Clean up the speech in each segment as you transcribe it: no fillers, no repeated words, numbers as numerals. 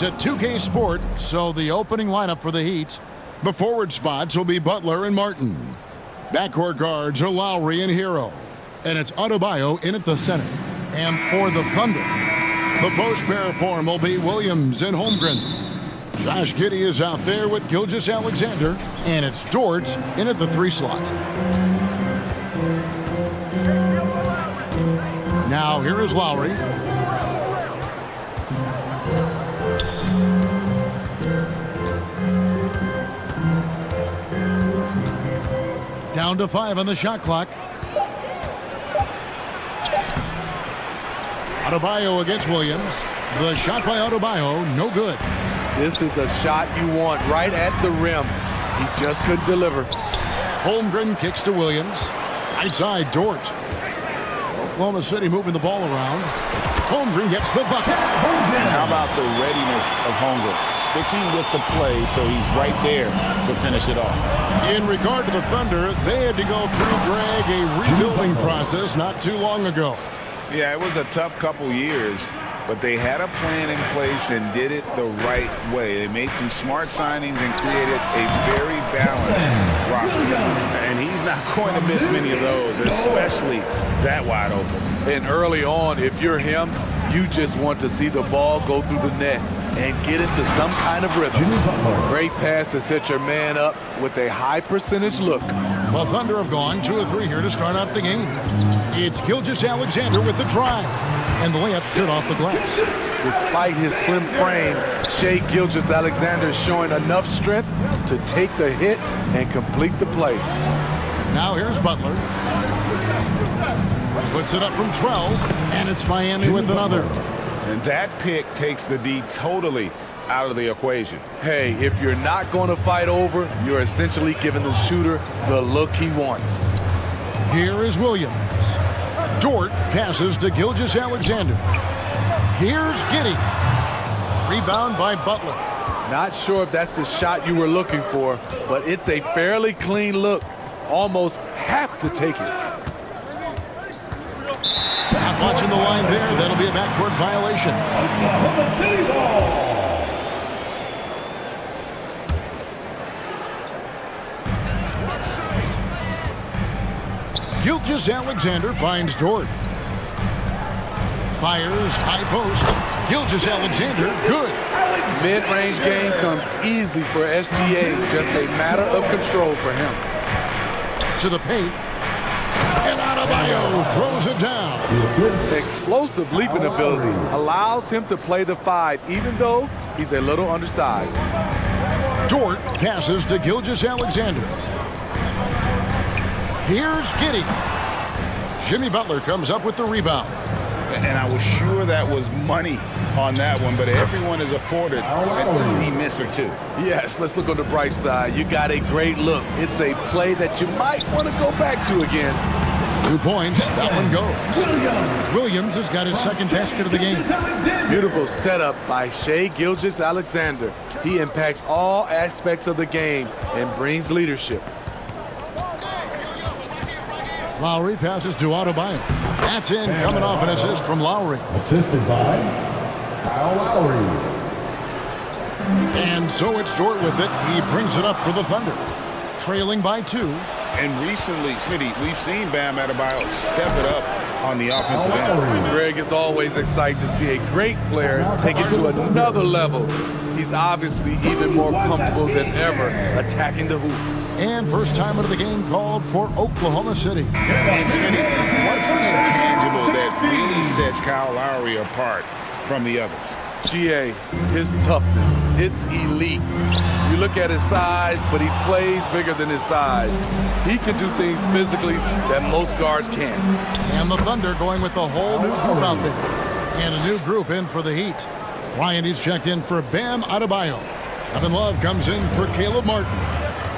It's a 2K sport, so the opening lineup for the Heat. The forward spots will be Butler and Martin. Backcourt guards are Lowry and Hero. And it's Adebayo in at the center. And for the Thunder, the post pair form will be Williams and Holmgren. Josh Giddey is out there with Gilgeous-Alexander. And it's Dort in at the 3 slot. Now here is Lowry. Down to 5 on the shot clock. Adebayo against Williams. The shot by Adebayo, no good. This is the shot you want right at the rim. He just couldn't deliver. Holmgren kicks to Williams. Right side, Dort. Oklahoma City moving the ball around. Holmgren gets the bucket. How about the readiness of Holmgren? Sticking with the play so he's right there to finish it off. In regard to the Thunder, they had to go through, Greg, a rebuilding process not too long ago. Yeah, it was a tough couple years, but they had a plan in place and did it the right way. They made some smart signings and created a very balanced roster. And he's not going to miss many of those, especially that wide open. And early on, if you're him, you just want to see the ball go through the net and get into some kind of rhythm. Great pass to set your man up with a high percentage look. Well, Thunder have gone 2 of 3 here to start out the game. It's Gilgeous-Alexander with the drive. And the layup's good off the glass. Despite his slim frame, Shai Gilgeous-Alexander is showing enough strength to take the hit and complete the play. Now here's Butler. Puts it up from 12, and it's Miami with another. And that pick takes the D totally out of the equation. Hey, if you're not going to fight over, you're essentially giving the shooter the look he wants. Here is Williams. Dort passes to Gilgeous-Alexander. Here's Giddey. Rebound by Butler. Not sure if that's the shot you were looking for, but it's a fairly clean look. Almost have to take it. Not watching the line there. That'll be a backcourt violation. Gilgeous-Alexander finds Dort. Fires, high post. Gilgeous-Alexander, good. Mid-range game comes easy for SGA. Just a matter of control for him. To the paint. And Adebayo throws it down. Explosive leaping ability allows him to play the 5, even though he's a little undersized. Dort passes to Gilgeous-Alexander. Here's Giddey. Jimmy Butler comes up with the rebound. And I was sure that was money on that one, but everyone is afforded an easy miss or two. Yes, let's look on the bright side. You got a great look. It's a play that you might want to go back to again. 2 points, that one goes. Williams has got his second basket of the game. Beautiful setup by Shai Gilgeous-Alexander. He impacts all aspects of the game and brings leadership. Lowry passes to Adebayo. That's in, coming off an assist from Lowry. Assisted by Kyle Lowry. And so it's Dort with it. He brings it up for the Thunder. Trailing by 2. And recently, Smitty, we've seen Bam Adebayo step it up on the offensive end. Greg, is always exciting to see a great player take it to another level. He's obviously even more comfortable than ever attacking the hoop. And first time out of the game called for Oklahoma City. And Smitty, what's the intangible that really sets Kyle Lowry apart from the others? GA, his toughness, it's elite. You look at his size, but he plays bigger than his size. He can do things physically that most guards can't. And the Thunder going with a whole new group out there. And a new group in for the Heat. Ryan is checked in for Bam Adebayo. Kevin Love comes in for Caleb Martin.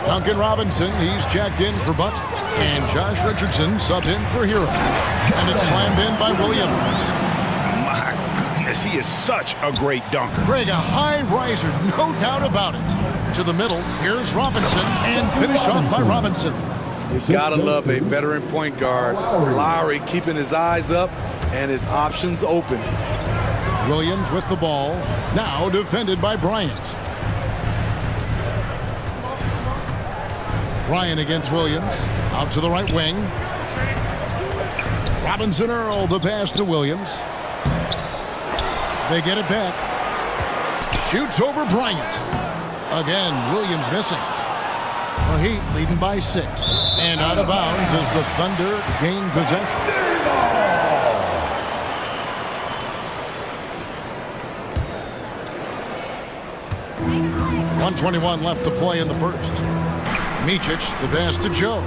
Duncan Robinson, he's checked in for Butler. And Josh Richardson subbed in for Hero. And it's slammed in by Williams. He is such a great dunker. Greg, a high riser, no doubt about it. To the middle, here's Robinson, and finished off by Robinson. You gotta love a veteran point guard. Lowry keeping his eyes up and his options open. Williams with the ball. Now defended by Bryant. Bryant against Williams. Out to the right wing. Robinson Earl, the pass to Williams. They get it back. Shoots over Bryant. Again, Williams missing. The Heat leading by 6. And out of bounds as the Thunder gain possession. 1:21 left to play in the first. Micic, the pass to Joe.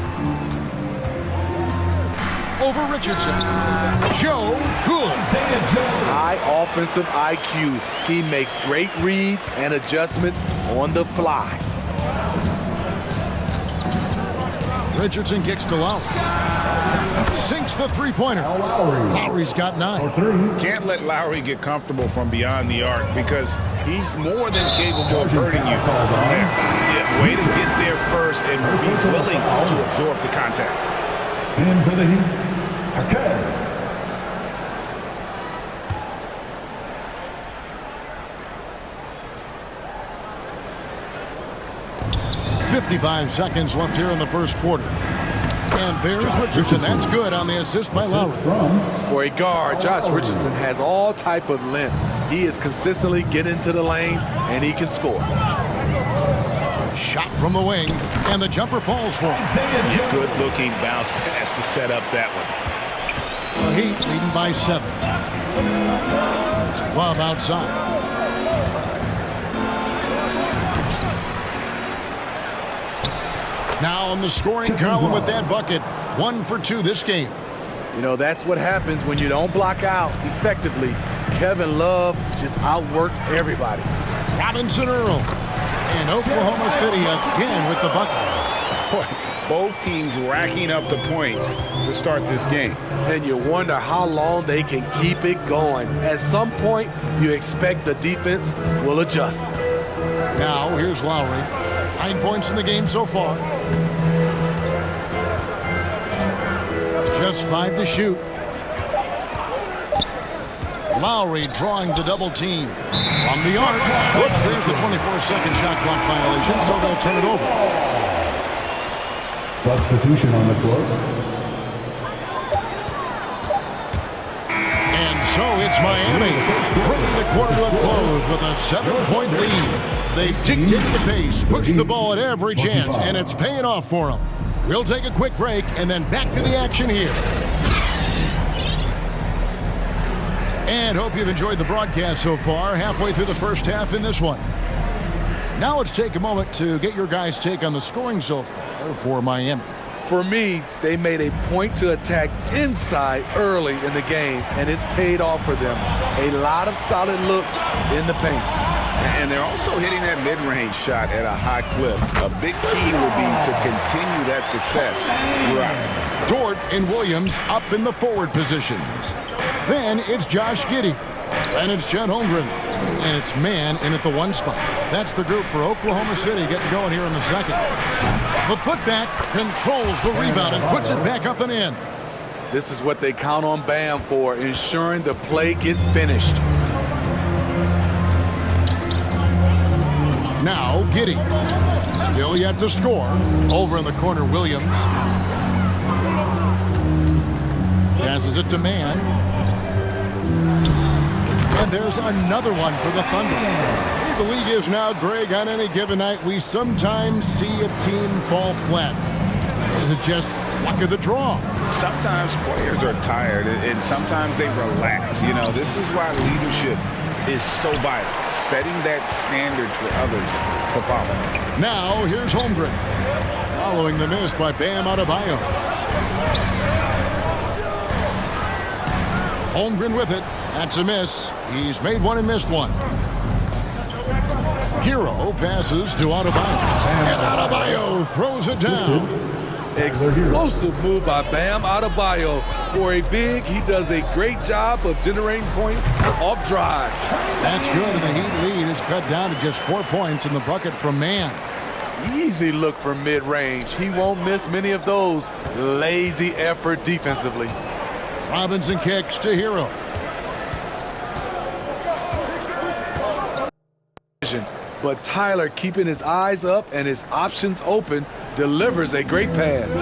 Over Richardson. Joe, good. High offensive IQ. He makes great reads and adjustments on the fly. Richardson kicks to Lowry. Sinks the three-pointer. Lowry's got 9. Can't let Lowry get comfortable from beyond the arc because he's more than capable of hurting you. Yeah, way to get there first and be willing to absorb the contact. And for the Heat, Arquez. 55 seconds left here in the first quarter. And there's Richardson. That's good on the assist by Lowry. For a guard, Josh Richardson has all type of length. He is consistently getting to the lane, and he can score. Shot from the wing, and the jumper falls for him. Good-looking bounce pass to set up that one. The Heat leading by 7. Love outside. Now on the scoring column with that bucket. 1 for 2 this game. You know, that's what happens when you don't block out effectively. Kevin Love just outworked everybody. Robinson Earl. And Oklahoma City again with the bucket. Boy, both teams racking up the points to start this game. And you wonder how long they can keep it going. At some point, you expect the defense will adjust. Now, here's Lowry. 9 points in the game so far. Just 5 to shoot. Lowry drawing the double team. From the arc. Whoops, there's the 24-second shot clock violation, so they'll turn it over. Substitution on the court. And so it's Miami bringing the quarter to a close with a 7-point lead. They dictated the pace, pushed the ball at every chance, and it's paying off for them. We'll take a quick break and then back to the action here. And hope you've enjoyed the broadcast so far, halfway through the first half in this one. Now let's take a moment to get your guys' take on the scoring so far for Miami. For me, they made a point to attack inside early in the game, and it's paid off for them. A lot of solid looks in the paint. And they're also hitting that mid-range shot at a high clip. A big key will be to continue that success throughout. Dort and Williams up in the forward positions. Then it's Josh Giddey. And it's Chet Holmgren. And it's man in at the 1 spot. That's the group for Oklahoma City getting going here in the second. The putback controls the rebound and puts it back up and in. This is what they count on Bam for, ensuring the play gets finished. Now Giddey. Still yet to score. Over in the corner, Williams. Passes it to man. And there's another one for the Thunder. The league is now, Greg, on any given night, we sometimes see a team fall flat. Is it just luck of the draw? Sometimes players are tired, and sometimes they relax. You know, this is why leadership is so vital, setting that standard for others to follow. Now, here's Holmgren. Following the miss by Bam Adebayo. Holmgren with it. That's a miss. He's made one and missed one. Hero passes to Adebayo. And Adebayo throws it down. Explosive move by Bam Adebayo. For a big, he does a great job of generating points off drives. That's good, and the Heat lead is cut down to just 4 points in the bucket from man. Easy look from mid-range. He won't miss many of those. Lazy effort defensively. Robinson kicks to Hero. But Tyler, keeping his eyes up and his options open, delivers a great pass.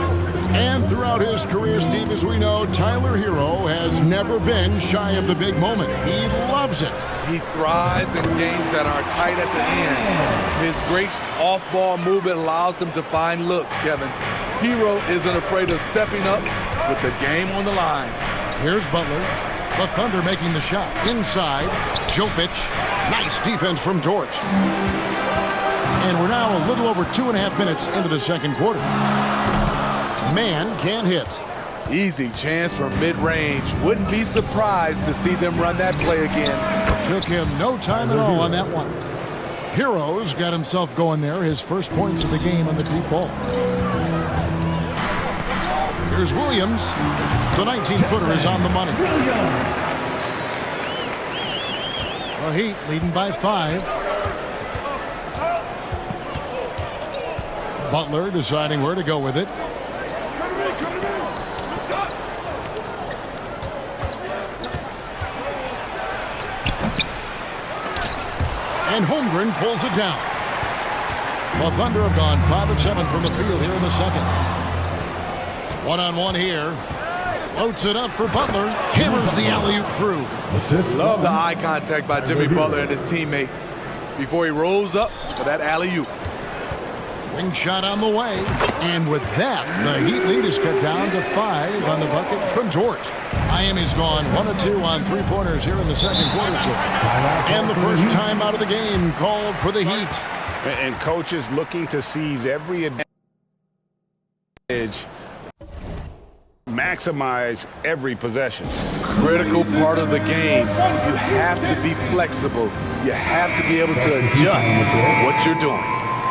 And throughout his career, Steve, as we know, Tyler Hero has never been shy of the big moment. He loves it. He thrives in games that are tight at the end. His great off-ball movement allows him to find looks, Kevin. Hero isn't afraid of stepping up with the game on the line. Here's Butler. The Thunder making the shot. Inside, Jovic. Nice defense from Dort. And we're now a little over 2.5 minutes into the second quarter. Man can't hit. Easy chance from mid-range. Wouldn't be surprised to see them run that play again. Took him no time at all on that one. Hero's got himself going there. His first points of the game on the deep ball. Here's Williams. The 19-footer is on the money. The Heat leading by 5. Butler deciding where to go with it. And Holmgren pulls it down. The Thunder have gone 5 of 7 from the field here in the second. One-on-one here. Floats it up for Butler. Hammers the alley-oop through. Love the eye contact by Jimmy Butler and his teammate before he rolls up for that alley-oop. Wing shot on the way. And with that, the Heat lead is cut down to 5 on the bucket from Dort. Miami's gone 1 of 2 on three-pointers here in the second quarter. And the first time out of the game called for the Heat. And coaches looking to seize every advantage, maximize every possession. Critical part of the game. You have to be flexible. You have to be able to adjust what you're doing.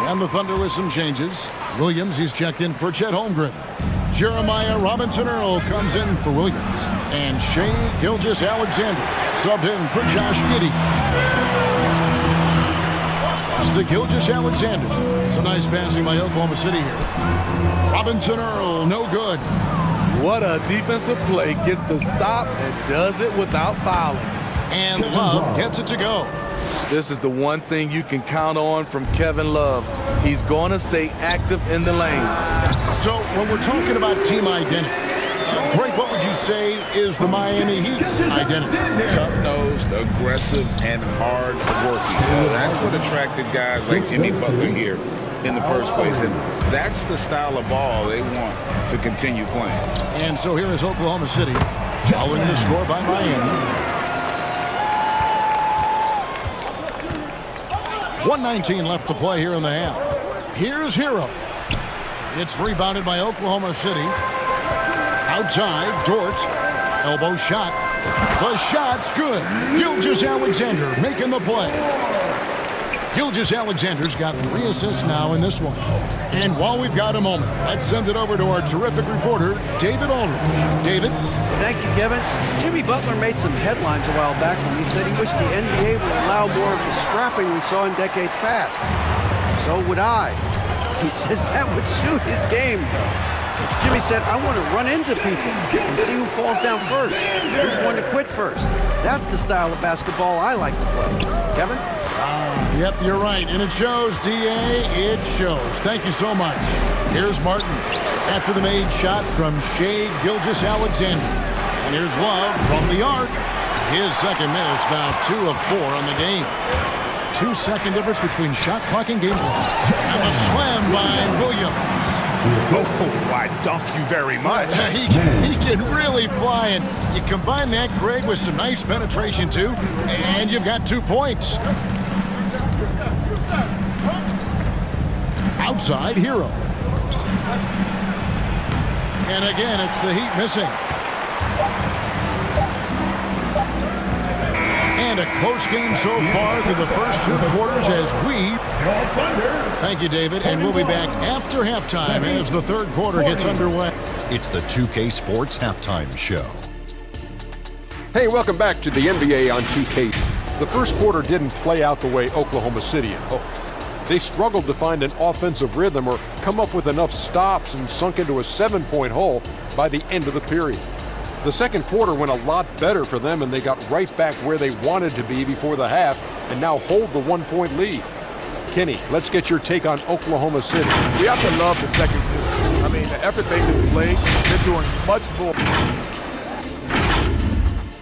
And the Thunder with some changes. Williams, he's checked in for Chet Holmgren. Jeremiah Robinson-Earl comes in for Williams. And Shai Gilgeous-Alexander subbed in for Josh Giddey. Pass to Gilgeous-Alexander. Some nice passing by Oklahoma City here. Robinson-Earl, no good. What a defensive play. Gets the stop and does it without fouling. And Love gets it to go. This is the one thing you can count on from Kevin Love. He's going to stay active in the lane. So when we're talking about team identity, Greg, what would you say is the Miami Heat's identity? Tough-nosed, aggressive, and hard-working. That's what attracted guys like Jimmy Butler here in the first place. And that's the style of ball they want to continue playing. And so here is Oklahoma City following the score by Miami. 1:19 left to play here in the half. Here's Hero. It's rebounded by Oklahoma City. Outside, Dort. Elbow shot. The shot's good. Gilgeous-Alexander making the play. Gilgeous-Alexander's got 3 assists now in this one. And while we've got a moment, let's send it over to our terrific reporter, David Aldridge. David? Thank you, Kevin. Jimmy Butler made some headlines a while back when he said he wished the NBA would allow more of the scrapping we saw in decades past. So would I. He says that would suit his game. Jimmy said, I want to run into people and see who falls down first, who's going to quit first. That's the style of basketball I like to play. Kevin? Yep, you're right. And it shows, D.A., it shows. Thank you so much. Here's Martin after the made shot from Shai Gilgeous-Alexander. And here's Love from the arc. His second miss, now 2 of 4 on the game. 2-second difference between shot clock and game clock. And a slam by Williams. Oh, I dunk you very much. He can really fly, and you combine that, Greg, with some nice penetration, too, and you've got 2 points. Outside, Hero. And again, it's the Heat missing. And a close game so far through the first 2 quarters as we... Thank you, David. And we'll be back after halftime as the third quarter gets underway. It's the 2K Sports Halftime Show. Hey, welcome back to the NBA on 2K. The first quarter didn't play out the way Oklahoma City had hoped. They struggled to find an offensive rhythm or come up with enough stops and sunk into a 7-point hole by the end of the period. The second quarter went a lot better for them, and they got right back where they wanted to be before the half and now hold the 1-point lead. Kenny, let's get your take on Oklahoma City. We have to love the second unit. I mean, the effort they displayed, they're doing much more.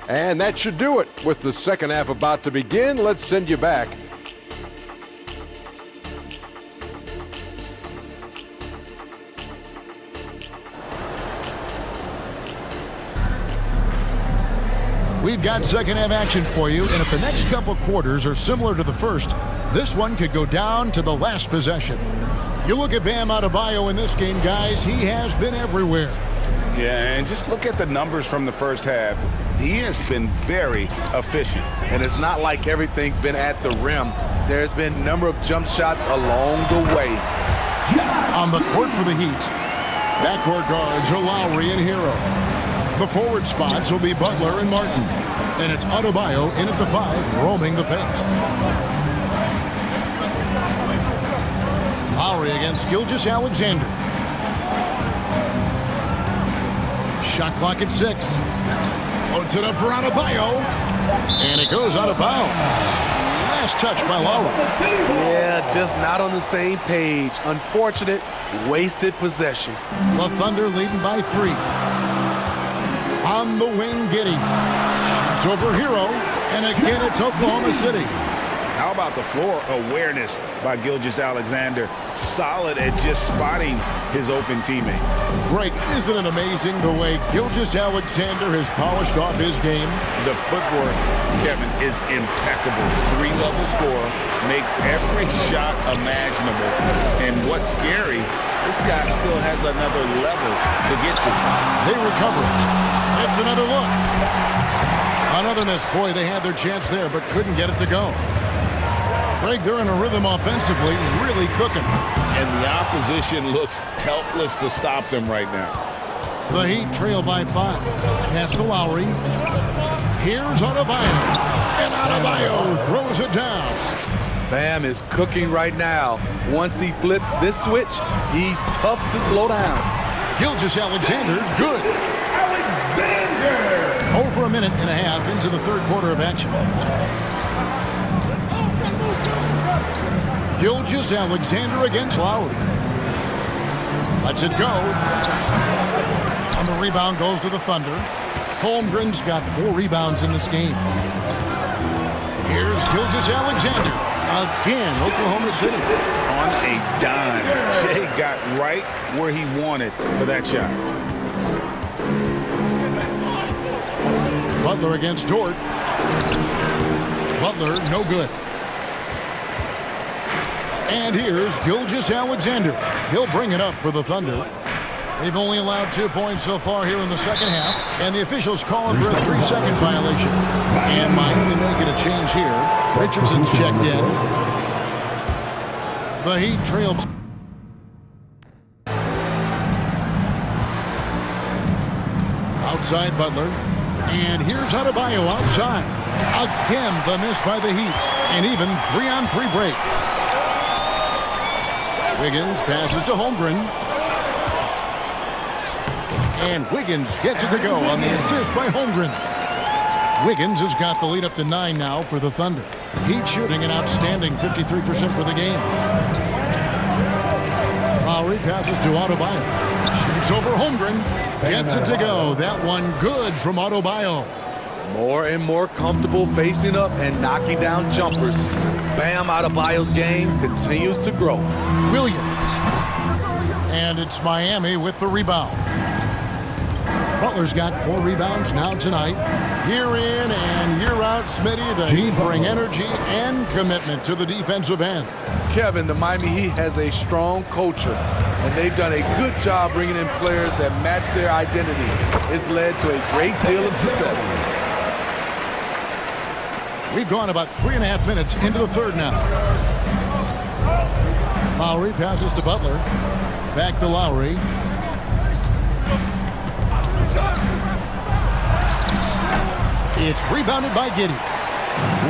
And that should do it. With the second half about to begin, let's send you back. We've got second half action for you, and if the next couple quarters are similar to the first, this one could go down to the last possession. You look at Bam Adebayo in this game, guys, he has been everywhere. Yeah, and just look at the numbers from the first half. He has been very efficient. And it's not like everything's been at the rim. There's been a number of jump shots along the way. On the court for the Heat, backcourt guards are Lowry and Hero. The forward spots will be Butler and Martin. And it's Adebayo in at the 5, roaming the paint. Lowry against Gilgeous-Alexander. Shot clock at 6. Puts it up for Adebayo. And it goes out of bounds. Last touch by Lowry. Yeah, just not on the same page. Unfortunate, wasted possession. The Thunder leading by 3. On the wing, Giddey. Shoots over Hero. And again, it's Oklahoma City. How about the floor awareness by Gilgeous-Alexander? Solid at just spotting his open teammate. Greg, isn't it amazing the way Gilgeous-Alexander has polished off his game? The footwork, Kevin, is impeccable. 3-level scorer, makes every shot imaginable. And what's scary, this guy still has another level to get to. They recover it. It's another look. Another miss. Boy, they had their chance there, but couldn't get it to go. Greg, they're in a rhythm offensively, really cooking. And the opposition looks helpless to stop them right now. The Heat trail by 5. Pass to Lowry. Here's Adebayo. And Adebayo throws it down. Bam is cooking right now. Once he flips this switch, he's tough to slow down. Gilgeous-Alexander, good. Over a minute and a half into the third quarter of action. Gilgeous-Alexander against Lowry. Lets it go. On the rebound goes to the Thunder. Holmgren's got 4 rebounds in this game. Here's Gilgeous-Alexander. Again, Oklahoma City. On a dime. Shea got right where he wanted for that shot. Butler against Dort. Butler, no good. And here's Gilgeous-Alexander. He'll bring it up for the Thunder. They've only allowed 2 points so far here in the second half, and the officials calling for a 3-second violation. And Miami making a change here. Richardson's checked in. The Heat trail. Outside Butler. And here's Adebayo outside. Again, the miss by the Heat. And even 3-on-3 break. Wiggins passes to Holmgren. And Wiggins gets it to go on the assist by Holmgren. Wiggins has got the lead up to 9 now for the Thunder. Heat shooting an outstanding 53% for the game. Lowry passes to Adebayo. Shoots over Holmgren. Gets it to go. That one good from Adebayo. More and more comfortable facing up and knocking down jumpers. Bam Adebayo's game continues to grow. Williams. And it's Miami with the rebound. Butler's got 4 rebounds now tonight. Year in and year out, Smitty, the Heat bring energy and commitment to the defensive end. Kevin, the Miami Heat has a strong culture, and they've done a good job bringing in players that match their identity. It's led to a great deal of success. We've gone about 3.5 minutes into the third now. Lowry passes to Butler. Back to Lowry. It's rebounded by Giddey.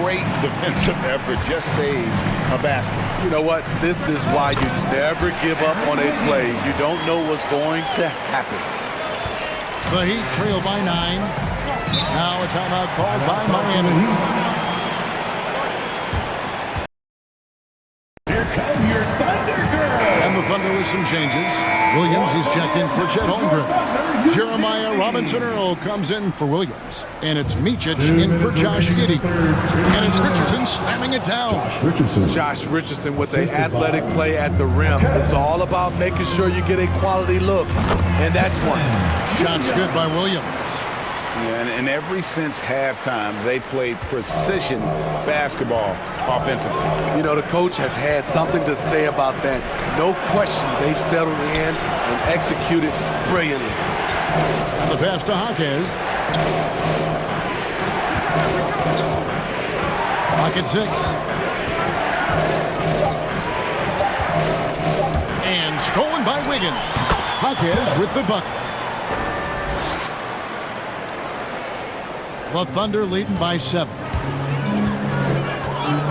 Great defensive effort. Just saved a basket. You know what? This is why you never give up on a play. You don't know what's going to happen. The Heat trail by 9. Now a timeout called by Miami. Thunder with some changes. Williams, he's checked in for Chet Holmgren. Jeremiah Robinson-Earl comes in for Williams. And it's Micic in for Josh Giddey. And it's Richardson slamming it down. Josh Richardson with the athletic play at the rim. It's all about making sure you get a quality look. And that's one. Shot's good by Williams. Yeah, and ever since halftime, they played precision basketball offensively. You know, the coach has had something to say about that. No question, they've settled in and executed brilliantly. And the pass to Hawkins. Pocket 6. And stolen by Wiggins. Hawkins with the bucket. The Thunder leading by 7.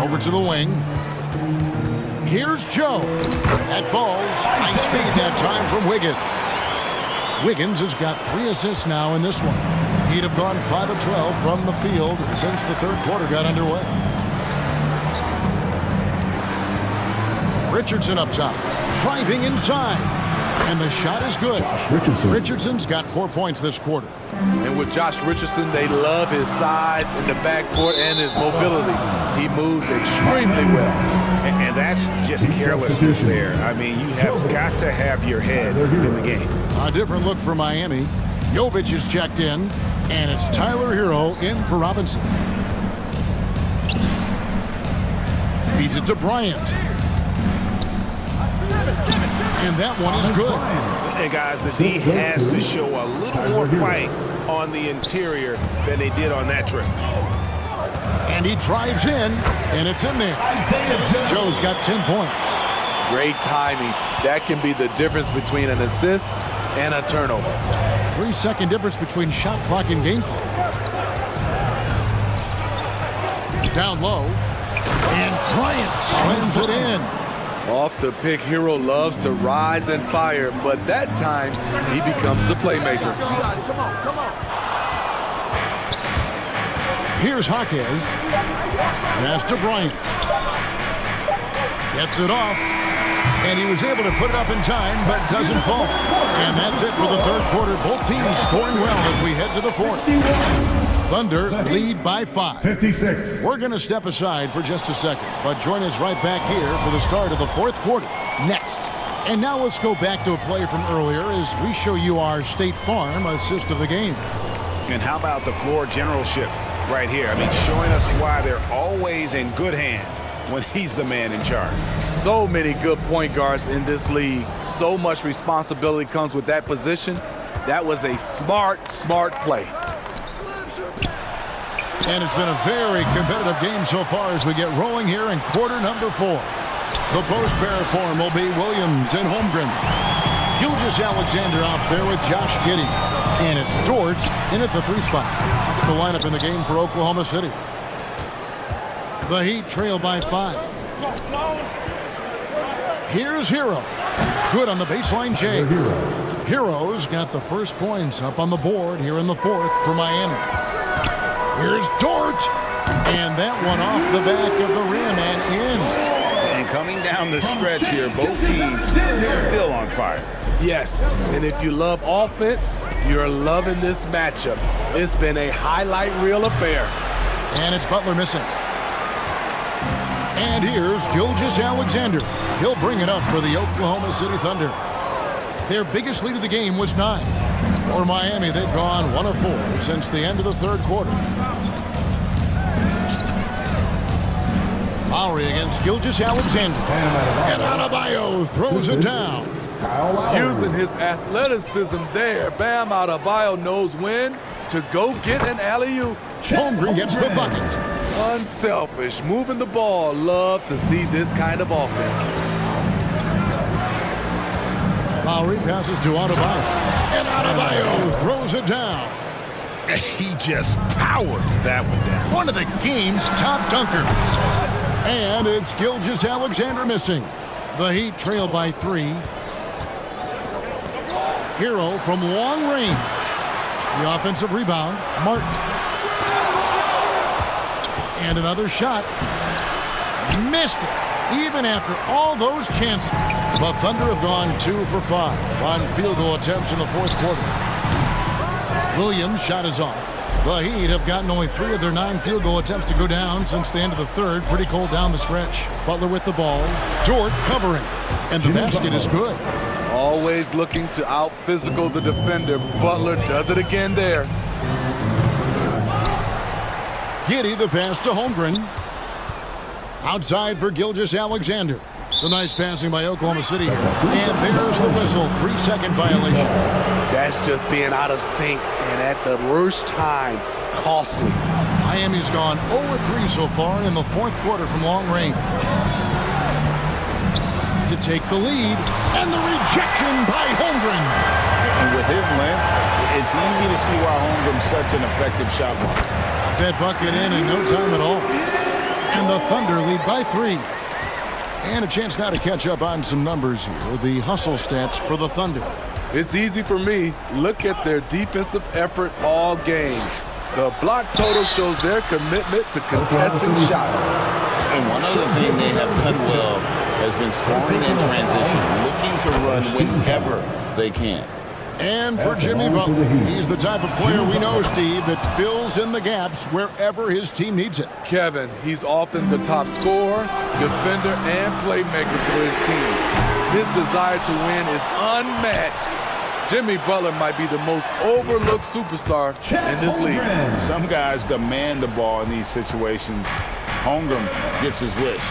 Over to the wing. Here's Joe. That ball's nice feed that time from Wiggins. Wiggins has got 3 assists now in this one. He'd have gone 5 of 12 from the field since the third quarter got underway. Richardson up top. Driving inside. And the shot is good. Richardson's got 4 points this quarter. And with Josh Richardson, they love his size in the backcourt and his mobility. He moves extremely well. And that's just carelessness there. I mean, you have got to have your head in the game. A different look for Miami. Jovic is checked in, and it's Tyler Hero in for Robinson. Feeds it to Bryant. And that one is good. Hey, guys, the D has to show a little more fight on the interior than they did on that trip. And he drives in, and it's in there. Joe's got 10 points. Great timing. That can be the difference between an assist and a turnover. 3-second difference between shot clock and game clock. Down low. And Bryant slams it in. Off the pick, Hero loves to rise and fire, but that time he becomes the playmaker. Here's Hawkins. Pass to Bryant. Gets it off. And he was able to put it up in time, but doesn't fall. And that's it for the third quarter. Both teams scoring well as we head to the fourth. Thunder lead by 5. 56. We're going to step aside for just a second, but join us right back here for the start of the fourth quarter next. And now let's go back to a play from earlier as we show you our State Farm assist of the game. And how about the floor generalship right here? I mean, showing us why they're always in good hands when he's the man in charge. So many good point guards in this league. So much responsibility comes with that position. That was a smart play. And it's been a very competitive game so far as we get rolling here in quarter number 4. The post pair form will be Williams and Holmgren. Gilgeous-Alexander out there with Josh Giddey. And it's George in at the 3 spot. That's the lineup in the game for Oklahoma City. The Heat trail by 5. Here's Hero. Good on the baseline, Jay. Hero's got the first points up on the board here in the fourth for Miami. Here's Dort. And that one off the back of the rim and in. And coming down the stretch here, both teams still on fire. Yes, and if you love offense, you're loving this matchup. It's been a highlight reel affair. And it's Butler missing. And here's Gilgeous-Alexander. He'll bring it up for the Oklahoma City Thunder. Their biggest lead of the game was 9. For Miami, they've gone 1 of 4 since the end of the third quarter. Lowry against Gilgeous-Alexander. And Adebayo throws it down. Using his athleticism there, Bam Adebayo knows when to go get an alley-oop. Holmgren gets the bucket. Unselfish, moving the ball. Love to see this kind of offense. Lowry passes to Adebayo. And Adebayo throws it down. He just powered that one down. One of the game's top dunkers. And it's Gilgeous-Alexander missing. The Heat trail by 3. Hero from long range. The offensive rebound, Martin. And another shot. Missed it. Even after all those chances, the Thunder have gone 2 for 5 on field goal attempts in the fourth quarter. Williams' shot is off. The Heat have gotten only 3 of their 9 field goal attempts to go down since the end of the third. Pretty cold down the stretch. Butler with the ball. Dort covering. And the basket is good. Always looking to out-physical the defender. Butler does it again there. Giddey the pass to Holmgren. Outside for Gilgeous-Alexander. Some nice passing by Oklahoma City here. And there's the whistle. 3-second violation. That's just being out of sync and at the worst time, costly. Miami's gone 0-3 so far in the fourth quarter from long range. To take the lead, and the rejection by Holmgren. And with his length, it's easy to see why Holmgren's such an effective shot blocker. That bucket in no time at all. And the Thunder lead by 3. And a chance now to catch up on some numbers here. The hustle stats for the Thunder. It's easy for me. Look at their defensive effort all game. The block total shows their commitment to contesting shots. And one other thing they have done well has been scoring in transition, looking to run whenever they can. And for Jimmy Butler, he's the type of player we know, Steve, that fills in the gaps wherever his team needs it. Kevin, he's often the top scorer, defender, and playmaker for his team. His desire to win is unmatched. Jimmy Butler might be the most overlooked superstar in this league. Some guys demand the ball in these situations. Holmgren gets his wish.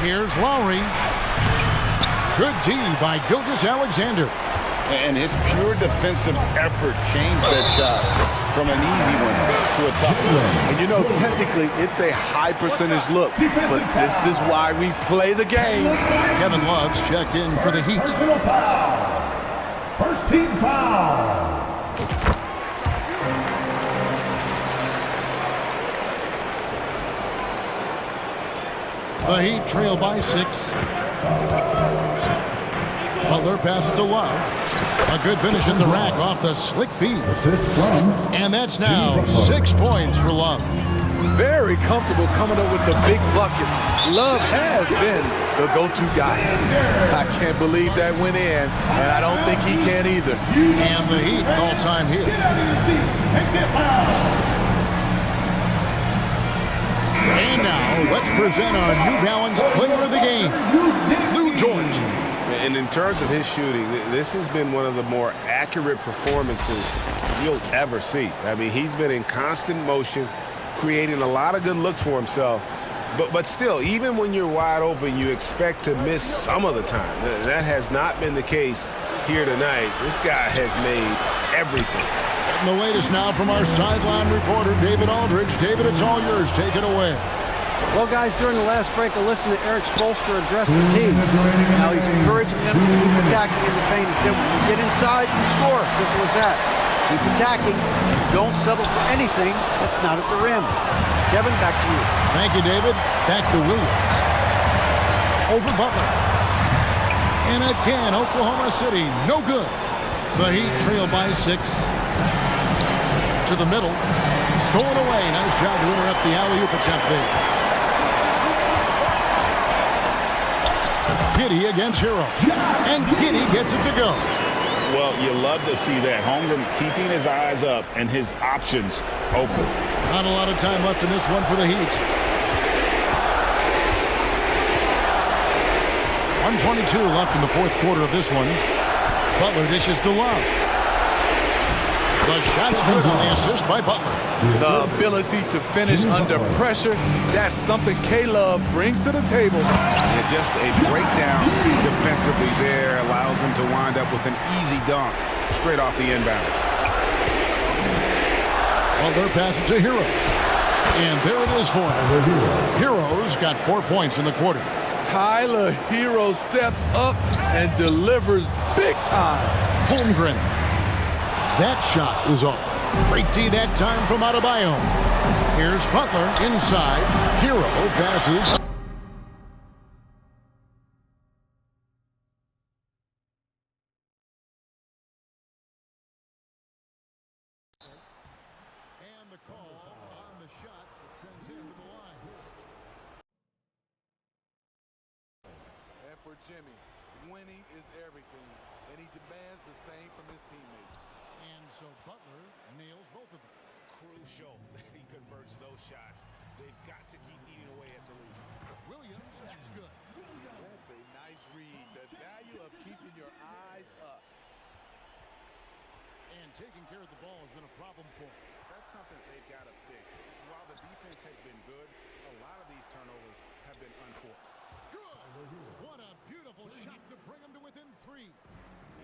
Here's Lowry. Good D by Gilgeous-Alexander. And his pure defensive effort changed that shot from an easy one to a tough one. And you know, technically, it's a high percentage look, but this is why we play the game. Kevin Love's checked in for the Heat. Personal foul. First team foul. The Heat trail by 6. Butler passes to Love. A good finish at the rack off the slick feed. Assist from. And that's now 6 points for Love. Very comfortable coming up with the big bucket. Love has been the go-to guy. I can't believe that went in, and I don't think he can either. And the Heat call time here. And now, let's present our New Balance player of the game, Lou George. And in terms of his shooting, this has been one of the more accurate performances you'll ever see. I mean, he's been in constant motion, creating a lot of good looks for himself. But still, even when you're wide open, you expect to miss some of the time. That has not been the case here tonight. This guy has made everything. And the latest now from our sideline reporter, David Aldridge. David, it's all yours. Take it away. Well, guys, during the last break, I listened to Eric Spoelstra address the team. Now he's encouraging them to keep attacking in the paint. He said, when you get inside, you score. Simple as that. Keep attacking. Don't settle for anything that's not at the rim. Kevin, back to you. Thank you, David. Back to Williams. Over Butler. And again, Oklahoma City, no good. The Heat trail by 6. To the middle. Stolen away. Nice job to interrupt the alley-oop attempt there. Giddey against Hero. And Giddey gets it to go. Well, you love to see that. Holmgren keeping his eyes up and his options open. Not a lot of time left in this one for the Heat. 1:22 left in the fourth quarter of this one. Butler dishes to Love. The shot's good on the assist by Butler. The ability to finish under pressure, that's something K-Love brings to the table. And just a breakdown defensively there allows him to wind up with an easy dunk straight off the inbounds. Butler passes to Hero. And there it is for him. Hero's got 4 points in the quarter. Tyler Hero steps up and delivers big time. Holmgren. That shot is off. Great D that time from Adebayo. Here's Butler inside. Hero passes. And the call on the shot that sends him to the line. Jimmy. Winning is everything, and he demands the same from his teammates. And so Butler nails both of them. Crucial that he converts those shots. They've got to keep eating away at the lead. Williams, that's good. That's a nice read. The value of keeping your eyes up. And taking care of the ball has been a problem for him. That's something they've got to fix. While the defense has been good, a lot of these turnovers have been unforced. Good! What a beautiful shot to bring him to within 3.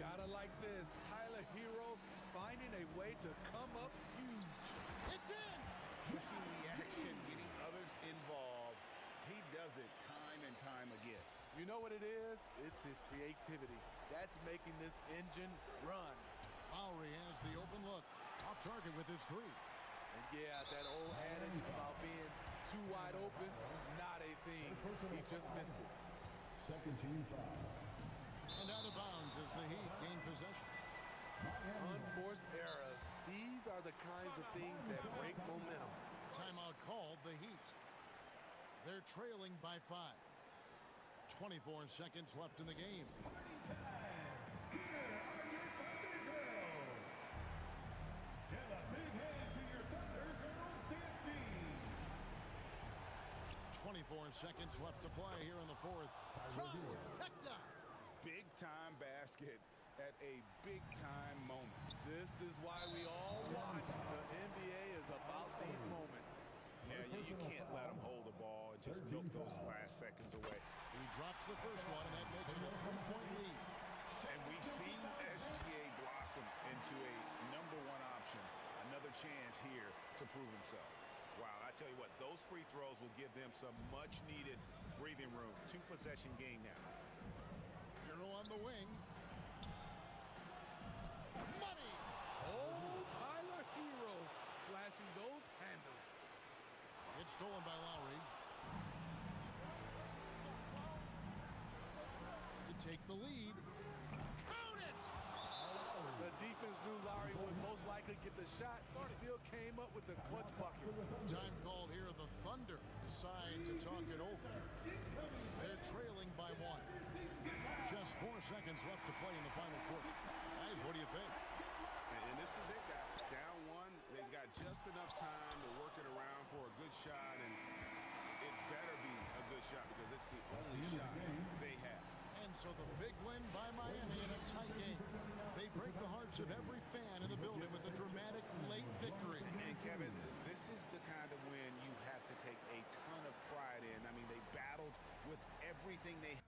Gotta like this. Tyler Hero finding a way to come up huge. It's in! Pushing the action, getting others involved. He does it time and time again. You know what it is? It's his creativity. That's making this engine run. Lowry has the open look. Off target with his 3. And yeah, that old adage about being too wide open, not a thing. He just missed it. Second team foul. And out of bounds as the Heat gain possession. Unforced errors. These are the kinds of things that break momentum. Timeout called the Heat. They're trailing by 5. 24 seconds left in the game. 24 seconds left to play here in the 4th. Trifecta! Big-time basket at a big-time moment. This is why we all watch. The NBA is about these moments. Yeah, you can't let him hold the ball and just milk those last seconds away. He drops the first one, and that makes it a 3-point lead. And we've seen SGA blossom into a #1 option. Another chance here to prove himself. Wow, I tell you what, those free throws will give them some much-needed breathing room. 2-possession game now. Hero on the wing. Money! Oh, Tyler Hero flashing those handles. It's stolen by Lowry. To take the lead. Count it! The defense knew Lowry would most likely get the shot. He still came up with the clutch bucket. Time called here. The Thunder decide to talk it over. They're trailing by 1. Just 4 seconds left to play in the final quarter. Guys, what do you think? And this is it, guys. Down 1, they've got just enough time to work it around for a good shot, and it better be a good shot because it's the only shot they have. And so the big win by Miami in a tight game. They break the hearts of every fan in the building with a dramatic late victory. And Kevin, this is the kind of win you have to take a ton of pride in. I mean, they battled with everything they